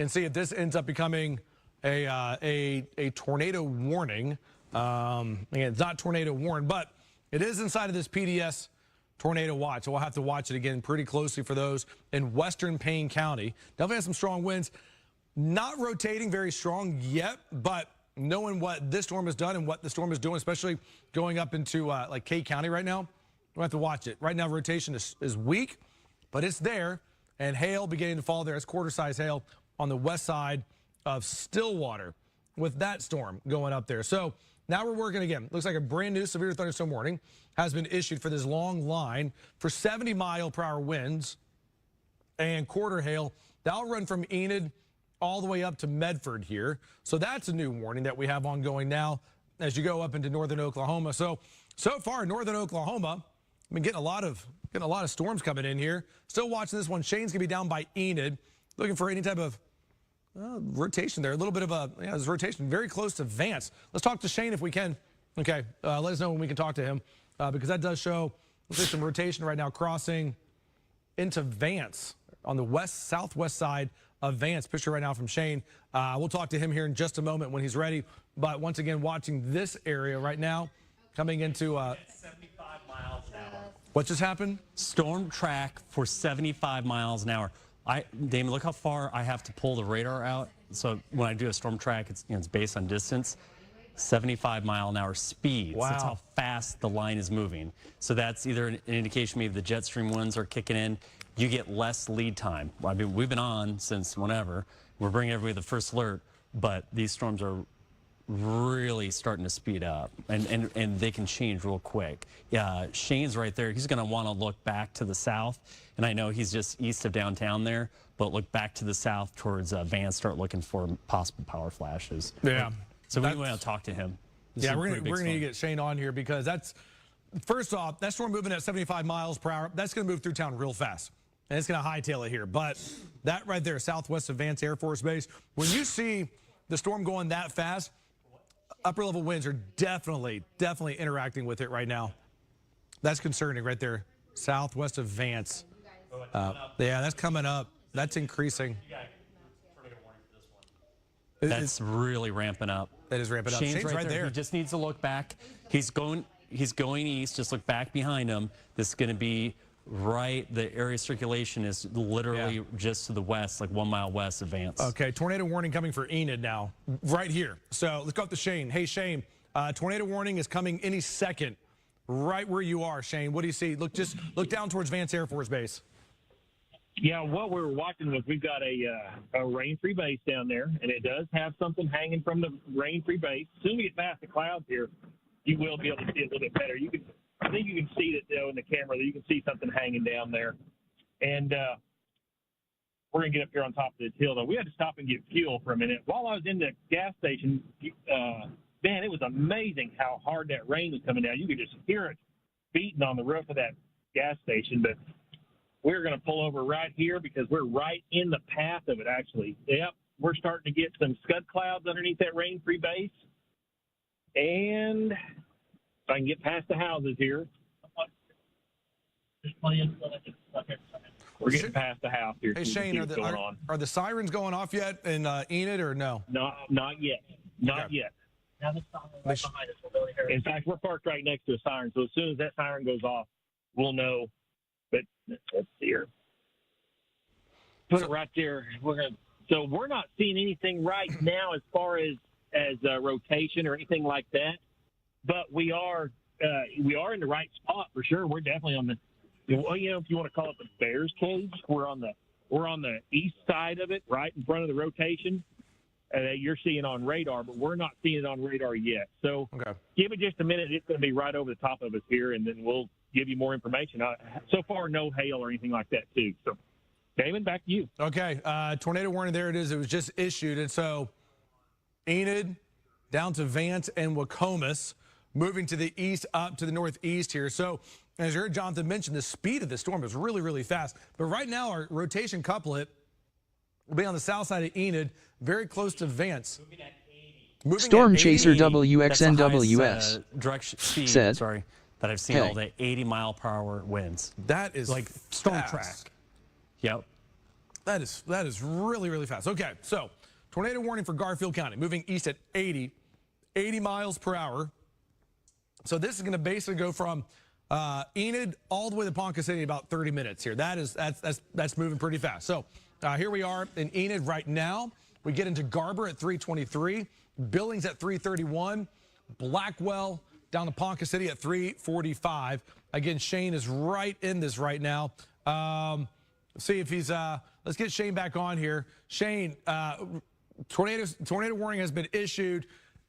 and see if this ends up becoming a tornado warning. Again, it's not tornado warned, but it is inside of this PDS tornado watch. So we'll have to watch it again pretty closely for those in western Payne County. Definitely has some strong winds. Not rotating very strong yet, but knowing what this storm has done and what the storm is doing, especially going up into like Kay County right now, we'll have to watch it. Right now, rotation is weak, but it's there, and hail beginning to fall there. It's quarter-size hail on the west side of Stillwater with that storm going up there. So now we're working again. Looks like a brand new severe thunderstorm warning has been issued for this long line for 70-mile-per-hour winds and quarter hail. That'll run from Enid all the way up to Medford here. So that's a new warning that we have ongoing now as you go up into northern Oklahoma. So far, northern Oklahoma, I've been getting a lot of storms coming in here. Still watching this one. Shane's gonna be down by Enid, looking for any type of rotation there. A little bit of this rotation, very close to Vance. Let's talk to Shane if we can. Okay, let us know when we can talk to him because that does show there's some rotation right now crossing into Vance on the southwest side of Vance. Picture right now from Shane. We'll talk to him here in just a moment when he's ready. But once again, watching this area right now, coming into 75 miles an hour. What just happened? Storm track for 75 miles an hour. Damon, look how far I have to pull the radar out. So when I do a storm track, it's based on distance. 75-mile-an-hour speed. Wow. So that's how fast the line is moving. So that's either an indication maybe the jet stream winds are kicking in. You get less lead time. I mean, we've been on since whenever. We're bringing everybody the first alert, but these storms are really starting to speed up, and they can change real quick. Shane's right there. He's going to want to look back to the south, and I know he's just east of downtown there, but look back to the south towards Vance, start looking for possible power flashes. Yeah. So we want to talk to him. Yeah, we're going to need to get Shane on here because that's, first off, that storm moving at 75 miles per hour, that's going to move through town real fast. And it's going to hightail it here. But that right there, southwest of Vance Air Force Base, when you see the storm going that fast, upper level winds are definitely interacting with it right now. That's concerning right there, southwest of Vance. Yeah, that's coming up. That's increasing. That's really ramping up. That is ramping up. Shane's right there. He just needs to look back. He's going east. Just look back behind him. This is going to be right. The area of circulation is literally just to the west, like 1 mile west of Vance. Okay, tornado warning coming for Enid now, right here. So let's go up to Shane. Hey, Shane, tornado warning is coming any second, right where you are, Shane. What do you see? Just look down towards Vance Air Force Base. Yeah, what we were watching was we've got a rain-free base down there, and it does have something hanging from the rain-free base. As soon as we get past the clouds here, you will be able to see it a little bit better. I think you can see it in the camera that you can see something hanging down there. And we're going to get up here on top of this hill, though. We had to stop and get fuel for a minute. While I was in the gas station, man, it was amazing how hard that rain was coming down. You could just hear it beating on the roof of that gas station, but we're going to pull over right here because we're right in the path of it, actually. Yep, we're starting to get some scud clouds underneath that rain-free base. And if I can get past the houses here. We're getting past the house here. Hey, Shane, are the sirens going off yet in Enid or no? No, not yet. Not yet. Now the siren's behind us. We're really hurting. In fact, we're parked right next to a siren, so as soon as that siren goes off, we'll know. But let's see here. Put it right there. So we're not seeing anything right now as far as rotation or anything like that. But we are in the right spot for sure. We're definitely on the, if you want to call it the bear's cage, we're on the east side of it, right in front of the rotation. You're seeing on radar, but we're not seeing it on radar yet. So give it just a minute. It's going to be right over the top of us here, and then we'll give you more information. So far, no hail or anything like that, too. So, Damon, back to you. Okay, tornado warning, there it is. It was just issued. And so Enid down to Vance and Wacomas, moving to the east up to the northeast here. So as you heard Jonathan mention, the speed of the storm is really fast. But right now, our rotation couplet will be on the south side of Enid, very close to Vance. Storm Chaser WXNWS said, that I've seen all day, 80-mile-per-hour winds. That is like storm fast. track. Yep. That is really, really fast. Okay, so tornado warning for Garfield County, moving east at 80 miles per hour. So this is going to basically go from Enid all the way to Ponca City in about 30 minutes here. That's moving pretty fast. So here we are in Enid right now. We get into Garber at 323, Billings at 331, Blackwell down to Ponca City at 345. Again, Shane is right in this right now. See if he's, let's get Shane back on here. Shane, tornado warning has been issued.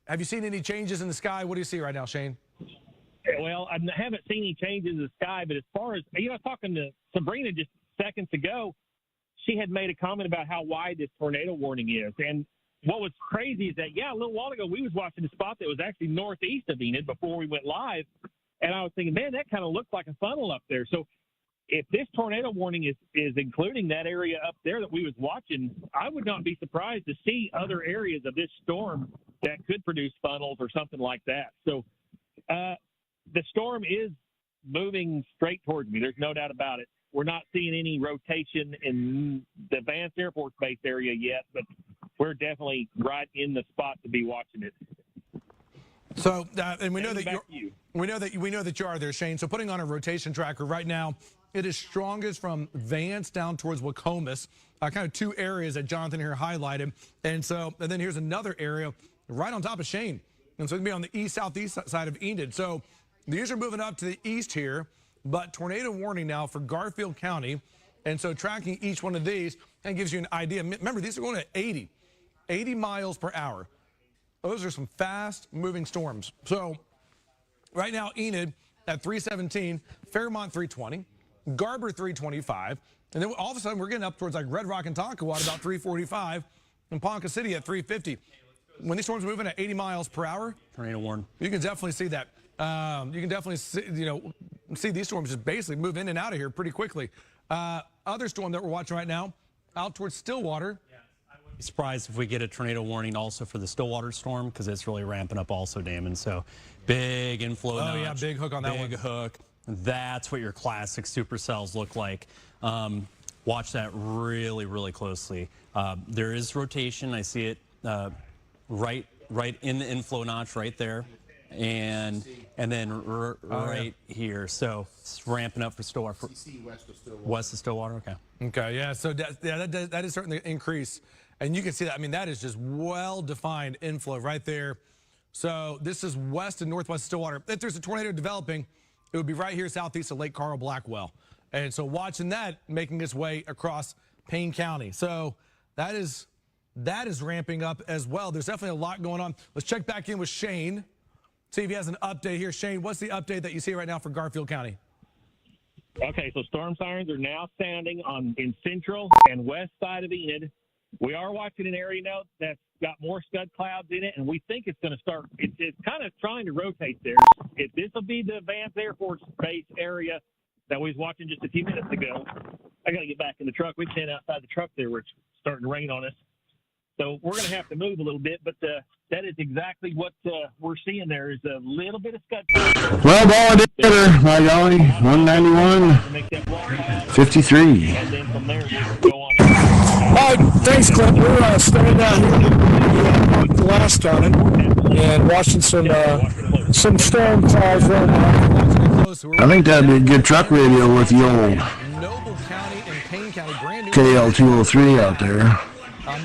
Have you seen any changes in the sky? What do you see right now, Shane? Well, I haven't seen any changes in the sky, but as far as, I was talking to Sabrina just seconds ago, she had made a comment about how wide this tornado warning is. And what was crazy is that, a little while ago, we was watching a spot that was actually northeast of Enid before we went live. And I was thinking, man, that kind of looks like a funnel up there. So if this tornado warning is including that area up there that we was watching, I would not be surprised to see other areas of this storm that could produce funnels or something like that. So the storm is moving straight towards me. There's no doubt about it. We're not seeing any rotation in the Vance Air Force Base area yet, but we're definitely right in the spot to be watching it. So, and we know that we know that you are there, Shane. So, putting on a rotation tracker right now, it is strongest from Vance down towards Wacomas, kind of two areas that Jonathan here highlighted. And then here's another area right on top of Shane. And so it's going to be on the east-southeast side of Enid. So these are moving up to the east here, but tornado warning now for Garfield County. And so tracking each one of these and gives you an idea. Remember, these are going at 80 miles per hour. Those are some fast-moving storms. So right now, Enid at 317, Fairmont 320, Garber 325, and then all of a sudden we're getting up towards like Red Rock and Tonkawa at about 345, and Ponca City at 350. When these storms are moving at 80 miles per hour, Tornado warning. you can definitely see that. You can definitely see these storms just basically move in and out of here pretty quickly. Other storm that we're watching right now, out towards Stillwater. I wouldn't be surprised if we get a tornado warning also for the Stillwater storm because it's really ramping up also, Damon. So big inflow. Oh, yeah, big hook on that one. Big hook. That's what your classic supercells look like. Watch that really, really closely. There is rotation. I see it right in the inflow notch right there. And then right here. So it's ramping up for Stillwater. West of Stillwater, okay. Okay, yeah, so that is certainly an increase. And you can see that. I mean, that is just well-defined inflow right there. So this is west and northwest of Stillwater. If there's a tornado developing, it would be right here southeast of Lake Carl Blackwell. And so watching that making its way across Payne County. So that is ramping up as well. There's definitely a lot going on. Let's check back in with Shane. See if he has an update here. Shane, what's the update that you see right now for Garfield County? Okay, so storm sirens are now sounding in central and west side of Enid. We are watching an area now that's got more scud clouds in it, and we think it's going to start. It's kind of trying to rotate there. This will be the Vance Air Force Base area that we was watching just a few minutes ago. I got to get back in the truck. We stand outside the truck there where it's starting to rain on us. So we're going to have to move a little bit, but that is exactly what we're seeing there is a little bit of scud clouds. Well, ball it hitter, by golly, 191, 53. And then from there, we'll go on. Thanks, Clint. We're staying down here at the last turning and watching some storm clouds run out. I think that'd be a good truck radio with the old Noble County and Payne County, brand new. KL203 out there.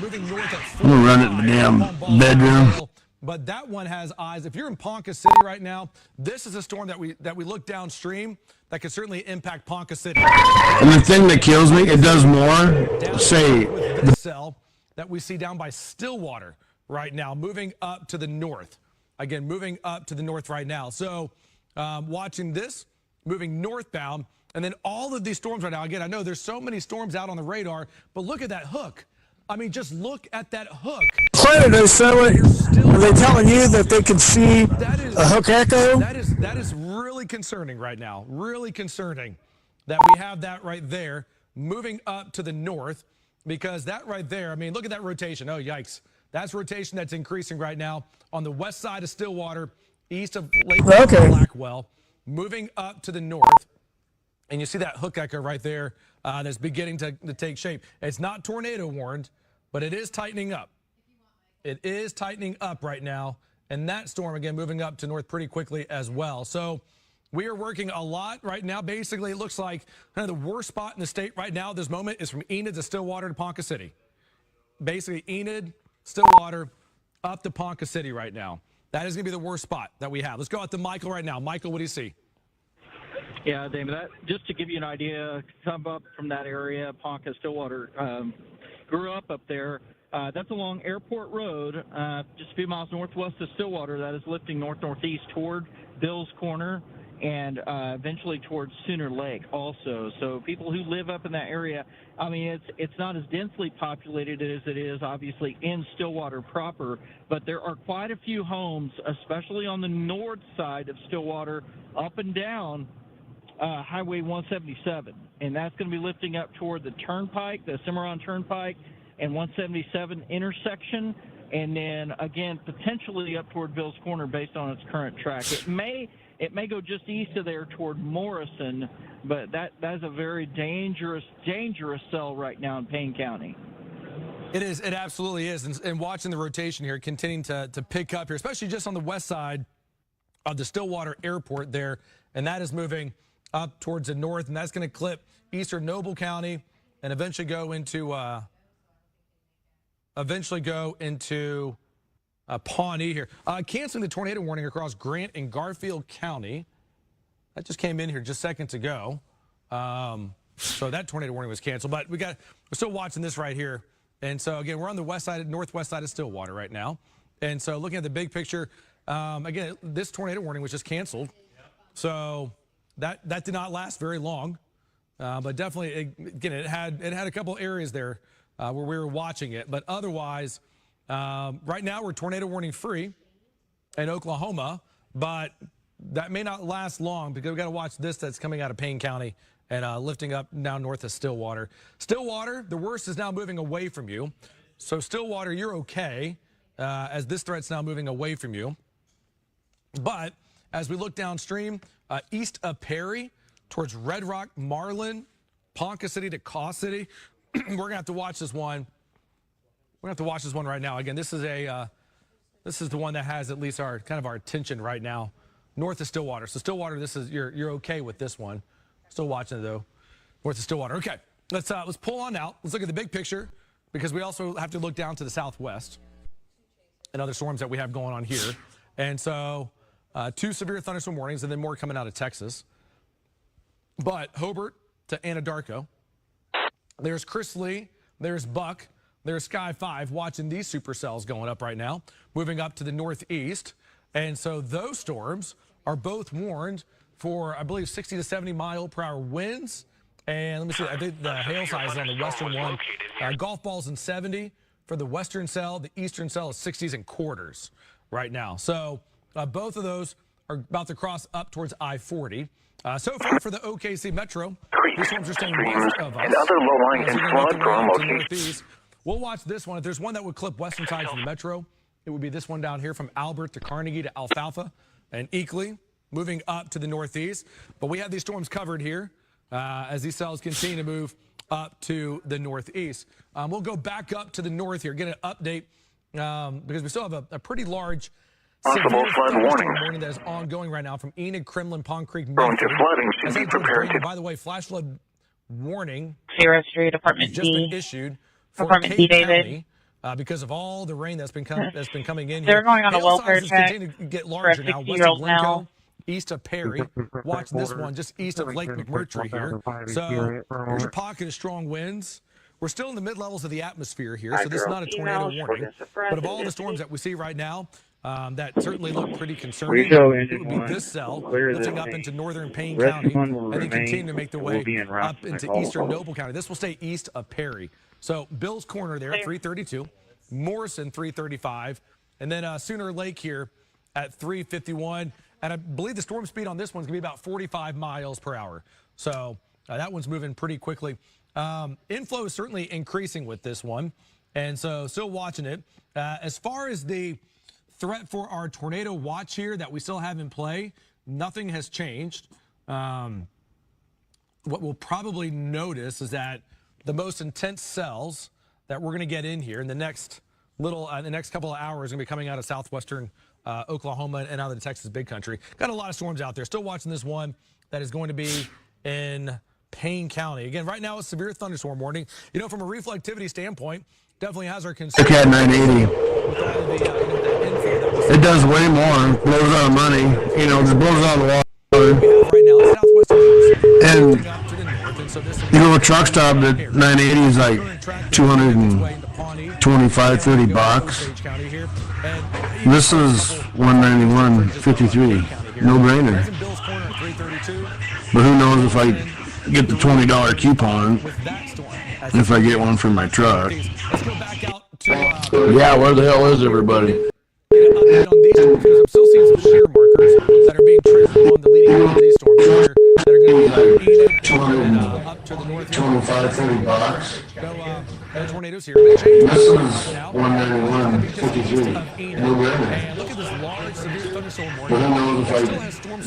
Moving north at I'm gonna run it in the damn bedroom. But that one has eyes. If you're in Ponca City right now, this is a storm that we look downstream that could certainly impact Ponca City. And the thing that kills me, it does more. Say the cell that we see down by Stillwater right now, moving up to the north. Again, moving up to the north right now. So watching this, moving northbound, and then all of these storms right now. Again, I know there's so many storms out on the radar, but look at that hook. I mean, just look at that hook. Clint, are they telling you that they can see a hook echo? That is really concerning right now. Really concerning that we have that right there moving up to the north, because that right there, I mean, look at that rotation. Oh, yikes. That's rotation that's increasing right now on the west side of Stillwater, east of Lake Blackwell, moving up to the north. And you see that hook echo right there that's beginning to take shape. It's not tornado warned, but it is tightening up. It is tightening up right now. And that storm, again, moving up to north pretty quickly as well. So we are working a lot right now. Basically, it looks like kind of the worst spot in the state right now at this moment is from Enid to Stillwater to Ponca City. Basically, Enid, Stillwater, up to Ponca City right now. That is going to be the worst spot that we have. Let's go out to Michael right now. Michael, what do you see? Yeah, David, just to give you an idea, come up from that area, Ponca, Stillwater, grew up there. That's along Airport Road, just a few miles northwest of Stillwater. That is lifting north-northeast toward Bill's Corner and eventually towards Sooner Lake also. So people who live up in that area, I mean, it's not as densely populated as it is obviously in Stillwater proper, but there are quite a few homes, especially on the north side of Stillwater, up and down Highway 177. And that's going to be lifting up toward the Turnpike, the Cimarron Turnpike, and 177 intersection, and then again potentially up toward Bill's Corner based on its current track. It may go just east of there toward Morrison, but that is a very dangerous cell right now in Payne County. It is. It absolutely is. And watching the rotation here, continuing to pick up here, especially just on the west side of the Stillwater Airport there, and that is moving up towards the north, and that's going to clip eastern Noble County and eventually go into Pawnee here. Canceling the tornado warning across Grant and Garfield County. That just came in here just seconds ago. So that tornado warning was canceled. But we're still watching this right here. And so, again, we're on the west side, northwest side of Stillwater right now. And so looking at the big picture, again, this tornado warning was just canceled. So that did not last very long. But definitely, again, it had a couple areas there where we were watching it. But otherwise, right now we're tornado warning free in Oklahoma, but that may not last long because we've got to watch this that's coming out of Payne County and lifting up down north of Stillwater. Stillwater, the worst is now moving away from you. So Stillwater, you're okay as this threat's now moving away from you. But as we look downstream, east of Perry towards Red Rock, Marlin, Ponca City to Caw City, we're going to have to watch this one. We're going to have to watch this one right now. Again, this is the one that has at least our attention right now, north of Stillwater. So Stillwater, you're okay with this one. Still watching it though, north of Stillwater. Okay, let's pull on out. Let's look at the big picture because we also have to look down to the southwest and other storms that we have going on here. And so 2 severe thunderstorm warnings and then more coming out of Texas. But Hobart to Anadarko. There's Chris Lee. There's Buck. There's Sky 5 watching these supercells going up right now, moving up to the northeast. And so those storms are both warned for, I believe, 60 to 70 mile per hour winds. And let me see, I think the hail size is on the western one. Golf balls in 70 for the western cell. The eastern cell is 60s and quarters right now. So both of those are about to cross up towards I-40. So far for the OKC Metro, these storms are staying west of us. Another low-lying influence or northeast. We'll watch this one. If there's one that would clip western sides of the Metro, it would be this one down here from Albert to Carnegie to Alfalfa and Eakley, moving up to the northeast. But we have these storms covered here as these cells continue to move up to the northeast. We'll go back up to the north here, get an update because we still have a pretty large severe warning that is ongoing right now from Enid, Kremlin, Pond Creek, Medford. Flooding, be prepared. By the way, flash flood warning Sierra Street, Apartment just D. been issued for Apartment Cape D, County because of all the rain that's been coming in here. They're going on a welfare check continue to get larger now. West of Glencoe, east of Perry. Watch this one, just east of Lake McMurtry here. So there's a pocket of strong winds. We're still in the mid-levels of the atmosphere here, so this is not a tornado warning. But of all the storms that we see right now, that certainly look pretty concerning. It would be this cell lifting up into northern Payne County and then continue to make their way up into eastern Noble County. This will stay east of Perry. So Bill's Corner there at 332, Morrison 335, and then Sooner Lake here at 351. And I believe the storm speed on this one's going to be about 45 miles per hour. So that one's moving pretty quickly. Inflow is certainly increasing with this one, and so still watching it. As far as the threat for our tornado watch here that we still have in play, nothing has changed. what we'll probably notice is that the most intense cells that we're going to get in here in the next the next couple of hours are going to be coming out of southwestern Oklahoma and out of the Texas Big Country. Got a lot of storms out there. Still watching this one that is going to be in Payne County. Again, right now, a severe thunderstorm warning. You know, from a reflectivity standpoint, definitely has our concern. Look at 980. It does way more. Blows out of money. You know, just blows out of the water. Right now, And you go to a truck stop at 980 is like 225, 30 bucks. This is 191.53. No brainer. But who knows if I get the $20 coupon if I get one for my truck. Yeah, where the hell is everybody? I'm still seeing some shear markers that are being triggered on the leading edge of these storms here that are going to be up to the north. 25, 30 bucks. No tornadoes here. This is 191.53. No brainer. And look at this large, severe thunderstorm warning. But who knows if I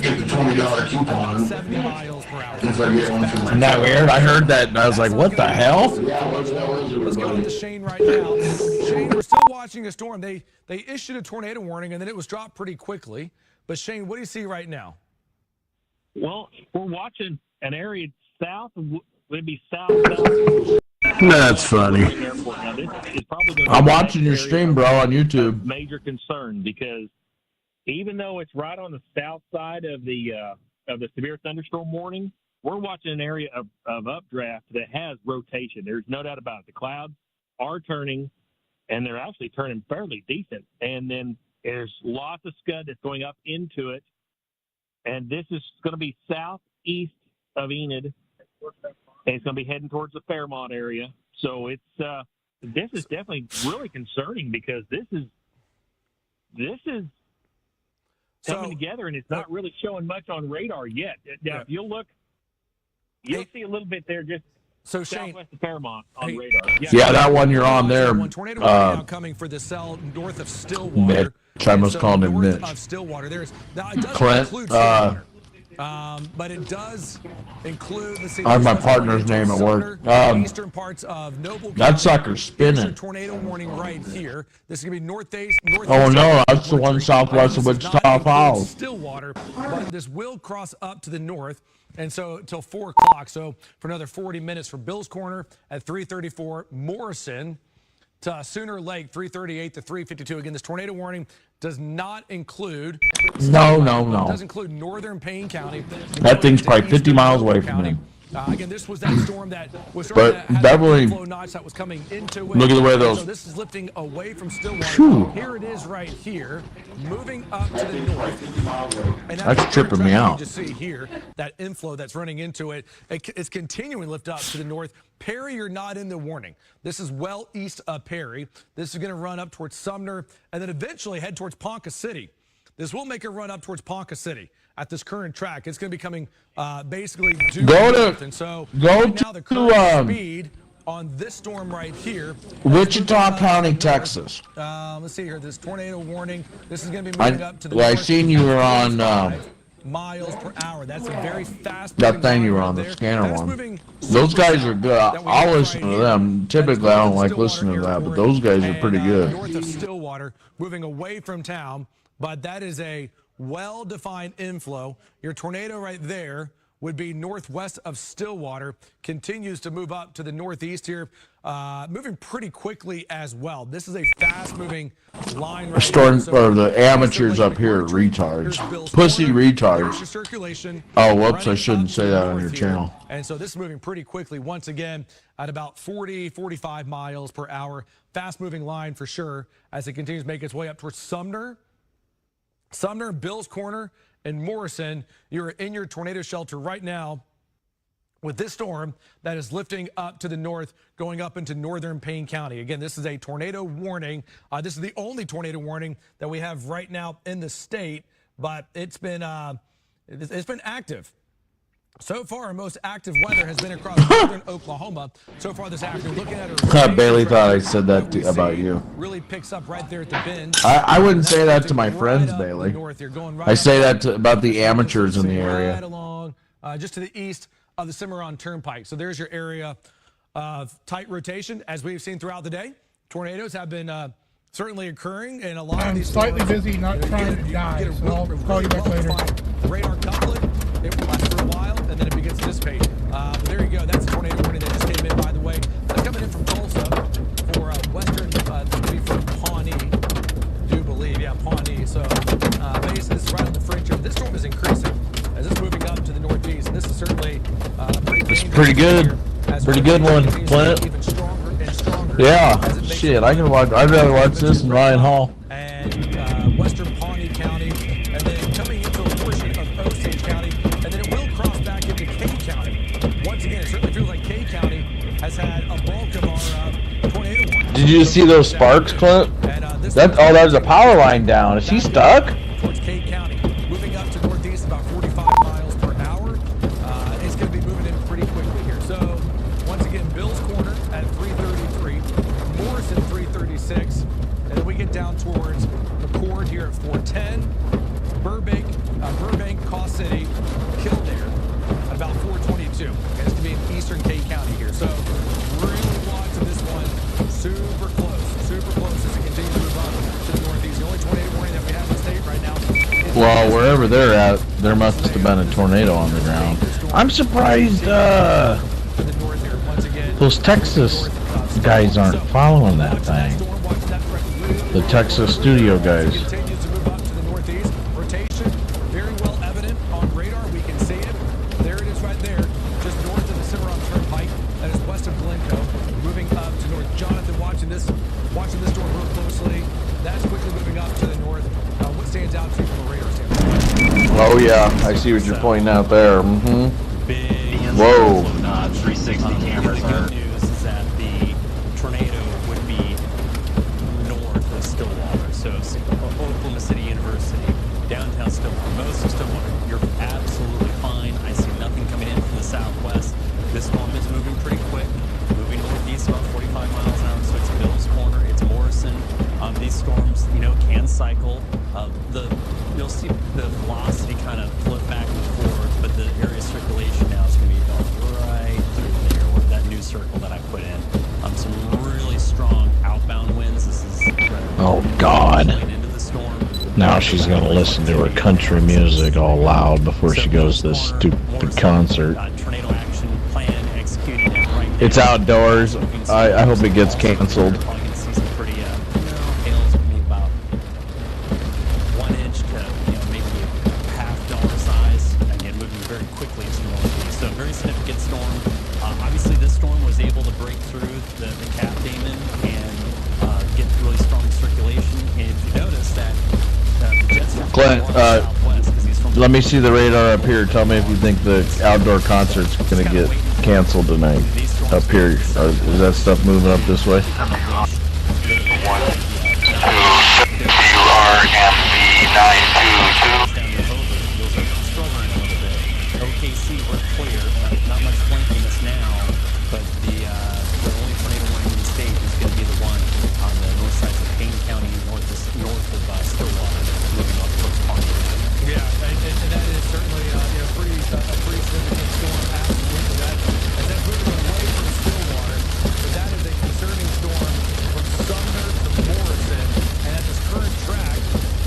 get the $20 coupon 70 miles per hour. if I get one for my Isn't that weird? I heard that and I was like, what the hell? Let's go to Shane right now. Shane, we're still watching a storm. They issued a tornado warning, and then it was dropped pretty quickly. But, Shane, what do you see right now? Well, we're watching an area south, would be south. That's funny. I'm watching your stream, bro, on YouTube. Major concern because even though it's right on the south side of the severe thunderstorm warning, we're watching an area of updraft that has rotation. There's no doubt about it. The clouds are turning, and they're actually turning fairly decent. And then there's lots of scud that's going up into it. And this is going to be southeast of Enid. And it's going to be heading towards the Fairmont area. So this is definitely really concerning because this is coming together, and it's not really showing much on radar yet. Now, if you'll look, you'll see a little bit there just southwest of Fairmont on radar. Yeah, that one you're on there. Tornado now coming for the cell north of Stillwater. Mitch, I must call him Mitch. Of Stillwater. Now, it does Clint, include Stillwater. But it does include my partner's name at work. Eastern parts of Noble County. That sucker's spinning. Tornado warning right here. This is going to be northeast. Oh no, that's the one southwest of Wichita Falls. Stillwater, but this will cross up to the north, and so till 4 o'clock. So for another 40 minutes for Bill's Corner at 3:34, Morrison to Sooner Lake 3:38 to 3:52. Again, this tornado warning does not include. No. It does include northern Payne County. That thing's probably 50 miles away from me. Again, this was that storm that was starting to have Beverly, flow notch that was coming into it. Look at the way those. So this is lifting away from Stillwater. Whew. Here it is right here, moving up to the north. And That's tripping me out. You just see here that inflow that's running into it. It's continuing to lift up to the north. Perry, you're not in the warning. This is well east of Perry. This is going to run up towards Sumner and then eventually head towards Ponca City. This will make a run up towards Ponca City at this current track. It's going to be coming basically due north. And so right now the current speed on this storm right here. Wichita County, Texas. Let's see here. This tornado warning. This is going to be moving up to the I north. seen you were on miles per hour. That's a very fast. That thing you were on, the scanner one. Those guys are good. I'll listen to them. Typically, I don't like listening to that, but those guys are pretty good. North of Stillwater, moving away from town, but that is a well-defined inflow. Your tornado right there would be northwest of Stillwater, continues to move up to the northeast here, moving pretty quickly as well. This is a fast-moving line right Storm, here. So or the amateurs up here are retards. Pussy retards. Oh, whoops, I shouldn't say that on your channel. And so this is moving pretty quickly once again at about 40, 45 miles per hour. Fast-moving line for sure as it continues to make its way up towards Sumner, Bill's Corner, and Morrison. You're in your tornado shelter right now with this storm that is lifting up to the north, going up into northern Payne County. Again, this is a tornado warning. This is the only tornado warning that we have right now in the state, but it's been active. So far, our most active weather has been across northern Oklahoma. So far this afternoon, looking at it. Bailey thought I said that about you. Really picks up right there at the bend. I wouldn't say that to my friends, Bailey. I say that about the amateurs in the area. Right along, just to the east of the Cimarron Turnpike. So there's your area of tight rotation. As we've seen throughout the day, tornadoes have been certainly occurring, and a lot of these slightly storms, busy, not trying to die, so I'll call you back later. Radar coupling, it will last for a while, and then it begins to dissipate. But there you go. That's a tornado warning that just came in, by the way. That's coming in from Tulsa for western, this will be from Pawnee, I do believe. Yeah, Pawnee. So bases right on the fringe here. This storm is increasing as it's moving up to the northeast, and this is certainly pretty good. Pretty good one, Clint. Even stronger and stronger. Yeah, shit, I can watch. I'd rather watch this than Ryan Hall. And western Pawnee County, and then coming into a portion of Osage County, and then it will cross back into Kane County. Once again, it certainly feels like Kane County has had a bulk of our tornado warning. Did you see those sparks, Clint? There's a power line down. Is he stuck? Towards Kane County, moving up to northeast about 45 miles per hour. It's going to be moving in pretty quickly here. So once again, Bill's Corner at 333, Morrison 336, and then we get down towards McCord here at 410, Burbank, Cost City, Kildare at about 422. And it's going to be in eastern Kane County here. So really watching this one super close as it continues to move up to the northeast. The only tornado warning that we have in the state right now. Well, wherever they're at, there must have been a tornado on the ground. I'm surprised those Texas guys aren't following that thing. The Texas studio guys. Continues to move up to the northeast. Rotation, very well evident on radar. We can see it. There it is right there, just north of the Cimarron Turnpike. That is west of Glencoe. Moving up to north. Jonathan watching this storm real closely. That's quickly moving up to the north. What stands out to you from a radar standpoint? Oh yeah, I see what you're pointing out there. Whoa. 360 cameras. The good news is that the tornado would be north of Stillwater, so Oklahoma City University, downtown Stillwater, most of Stillwater. You're absolutely fine. I see nothing coming in from the southwest. This storm is moving pretty quick, moving northeast about 45 miles an hour. So it's Bill's Corner, it's Morrison. These storms, can cycle. You'll see the velocity kind of flip back and forth, but the area of circulation now is going to be going right through there, where that new circle that I put in. Some really strong outbound winds. This is Oh God. into the storm. Now she's gonna listen to her country music all loud before she goes to this stupid concert. Tornado action plan executed right now. It's outdoors. I hope it gets canceled. Probably gonna see some pretty hails, maybe about 1 inch to maybe $half size. Again, moving very quickly to the northeast. So a very significant storm. Obviously, this storm was able to break through the Cap Damon and get really strong circulation. And if you notice that the jets are Clint, southwest, 'cause these storms let me see the radar up here. Tell me if you think the outdoor concert's gonna get canceled tonight. Up here, is that stuff moving up this way? OKC, we're clear. Not much point in this now, but the only tornado warning in the state is going to be the one on the north side of Kane County, north of Stillwater, moving up towards Pawnee. Yeah, and that is certainly a pretty significant storm. Absolutely, as that's moving away from Stillwater, but that is a concerning storm from Sumner to Morrison, and at this current track,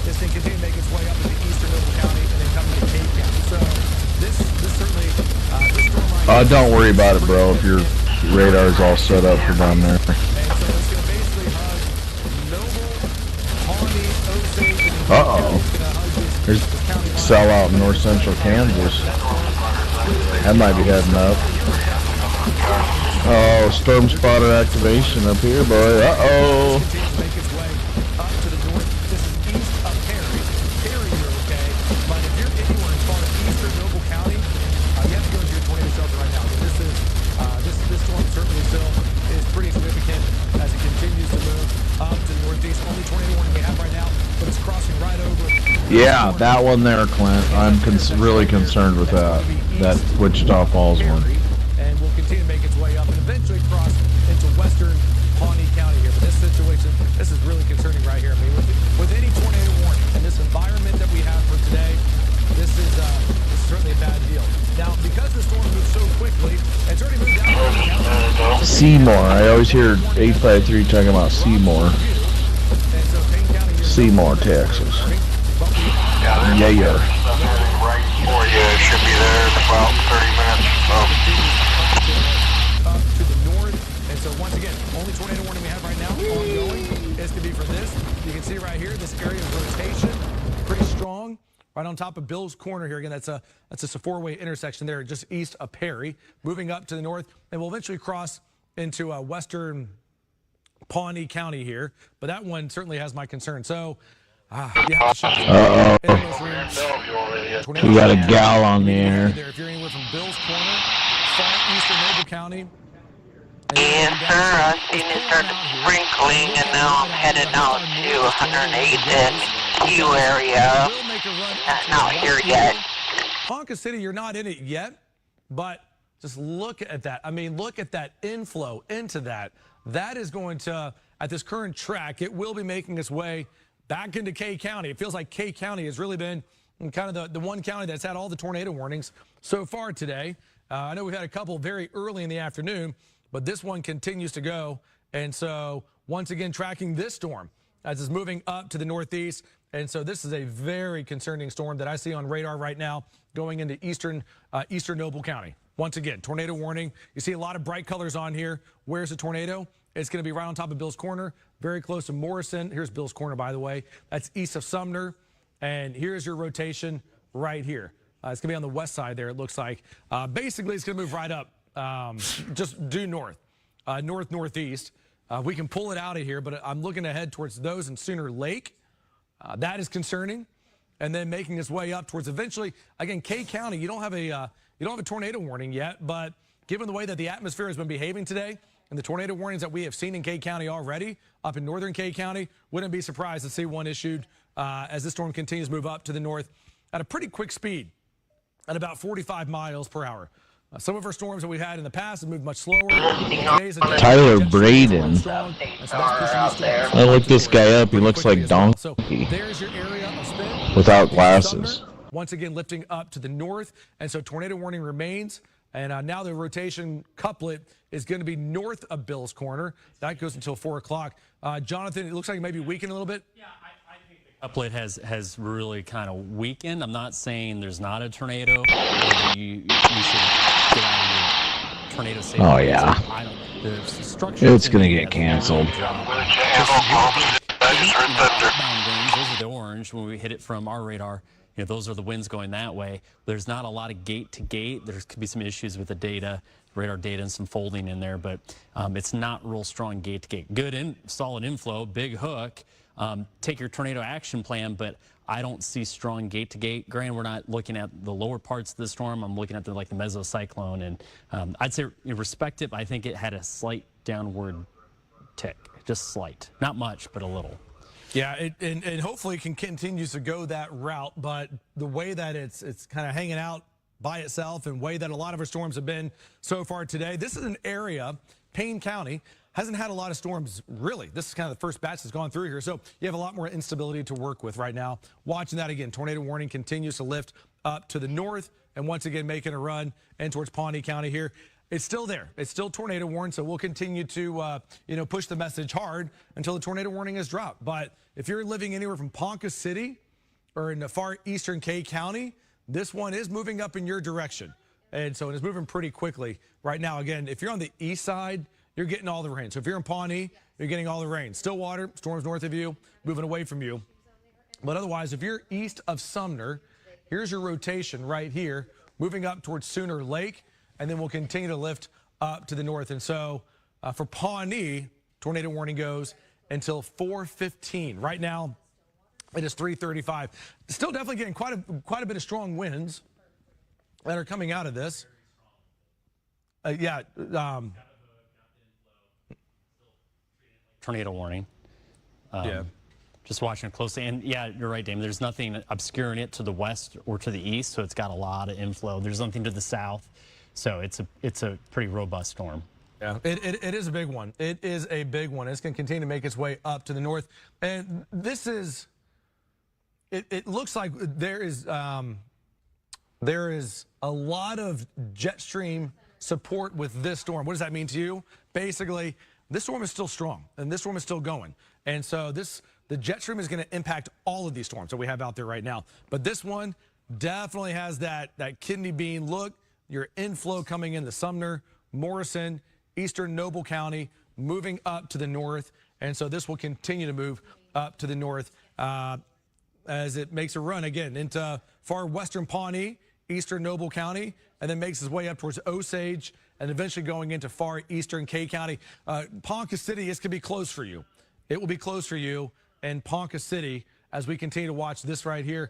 this thing continue to make its way up into eastern Noble County and then coming to Kane County. So this certainly this storm right Don't worry about it, bro. If your radar's all set up for down there. and so it's going to basically hug Noble, Pawnee, Osage, and Uh-oh. There's sellout in north central Kansas. That might be heading up. Oh, storm spotter activation up here, boy. Uh-oh. continues to make its way up to the north. This is east of Perry. Perry, you're okay. But if you're anywhere as far as eastern Noble County, you have to go into your tornado shelter right now. This storm certainly still is pretty significant as it continues to move up to the northeast. Only tornado warning we have right now, but it's crossing right over. Yeah, that one there, Clint. I'm really concerned with that Wichita Falls one. And will continue to make its way up and eventually cross into western Pawnee County here. But this situation, this is really concerning right here. I mean, with any tornado warning and this environment that we have for today, this is certainly a bad deal. Now, because the storm moves so quickly, Seymour. I always hear 853 talking about Seymour. Seymour, Texas. Yeah. Right for you. It should be there in about 30 minutes. Up to the north, and so once again, only tornado warning we have right now ongoing is to be for this. You can see right here, this area of rotation, pretty strong, right on top of Bill's Corner here. Again, that's a four-way intersection there, just east of Perry, moving up to the north, and we'll eventually cross into western Pawnee County here. But that one certainly has my concern. So. You have to shut we got a gal on the air. If you're anywhere from Bill's Corner, far eastern Noble County. Yes, sir. I seen it started sprinkling, and now I'm headed out to 108 and Q area. Not here yet. Ponca City, you're not in it yet, but just look at that. I mean, look at that inflow into that. That is going to, at this current track, it will be making its way back into Kay County. It feels like Kay County has really been kind of the one county that's had all the tornado warnings so far today. I know we've had a couple very early in the afternoon, but this one continues to go. And so once again, tracking this storm as it's moving up to the northeast. And so this is a very concerning storm that I see on radar right now going into eastern Noble County. Once again, tornado warning. You see a lot of bright colors on here. Where's the tornado? It's going to be right on top of Bill's Corner, very close to Morrison. Here's Bill's Corner, by the way. That's east of Sumner. And here's your rotation right here. It's going to be on the west side there, it looks like. Basically, it's going to move right up, just due north, northeast. We can pull it out of here, but I'm looking ahead towards those in Sooner Lake. That is concerning. And then making its way up towards eventually, again, Kay County, you don't have a tornado warning yet, but given the way that the atmosphere has been behaving today, and the tornado warnings that we have seen in Kay County already, up in northern Kay County, wouldn't be surprised to see one issued as this storm continues to move up to the north at a pretty quick speed, at about 45 miles per hour. Some of our storms that we've had in the past have moved much slower. Tyler Braden. I looked this guy up. He looks like Donkey without glasses. Once again, lifting up to the north, and so tornado warning remains. And now the rotation couplet is going to be north of Bill's Corner. That goes until 4 o'clock. Jonathan, it looks like it may be weakened a little bit. Yeah, I think the couplet has really kind of weakened. I'm not saying there's not a tornado, or that you should get out of your tornado safe. Oh, yeah. It's going to get canceled. Those are the orange when we hit it from our radar. You know, those are the winds going that way. There's not a lot of gate to gate. There could be some issues with the data, radar data, and some folding in there, but it's not real strong gate to gate. Good solid inflow, big hook. Take your tornado action plan, but I don't see strong gate to gate. Granted, we're not looking at the lower parts of the storm. I'm looking at the mesocyclone, and I'd say respect it, but I think it had a slight downward tick, just slight, not much, but a little. Yeah, and hopefully it can continue to go that route, but the way that it's kind of hanging out by itself and way that a lot of our storms have been so far today, this is an area, Payne County, hasn't had a lot of storms, really. This is kind of the first batch that's gone through here, so you have a lot more instability to work with right now. Watching that again, tornado warning continues to lift up to the north, and once again making a run in towards Pawnee County here. It's still there. It's still tornado warning, so we'll continue to push the message hard until the tornado warning is dropped. But if you're living anywhere from Ponca City or in the far eastern Kay County, this one is moving up in your direction. And so it is moving pretty quickly right now. Again, if you're on the east side, you're getting all the rain. So if you're in Pawnee, you're getting all the rain. Stillwater, storms north of you, moving away from you. But otherwise, if you're east of Sumner, here's your rotation right here, moving up towards Sooner Lake. And then we'll continue to lift up to the north. And so for Pawnee, tornado warning goes until 4:15. Right now, it is 3:35. Still definitely getting quite a bit of strong winds that are coming out of this. Tornado warning. Yeah. Just watching it closely. And yeah, you're right, Damon. There's nothing obscuring it to the west or to the east, so it's got a lot of inflow. There's nothing to the south. So it's a pretty robust storm. Yeah, it is a big one. It is a big one. It's going to continue to make its way up to the north. And this is, it looks like there is a lot of jet stream support with this storm. What does that mean to you? Basically, this storm is still strong, and this storm is still going. And so the jet stream is going to impact all of these storms that we have out there right now. But this one definitely has that kidney bean look. Your inflow coming in the Sumner, Morrison, Eastern Noble County, moving up to the north. And so this will continue to move up to the north as it makes a run again into far western Pawnee, Eastern Noble County, and then makes its way up towards Osage and eventually going into far eastern Kay County. Ponca City, this could be close for you. It will be close for you in Ponca City as we continue to watch this right here.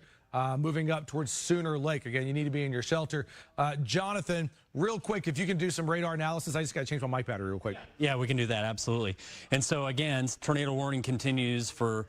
Moving up towards Sooner Lake. Again, you need to be in your shelter. Jonathan, real quick, if you can do some radar analysis. I just got to change my mic battery real quick. Yeah, we can do that, absolutely. And so, again, tornado warning continues for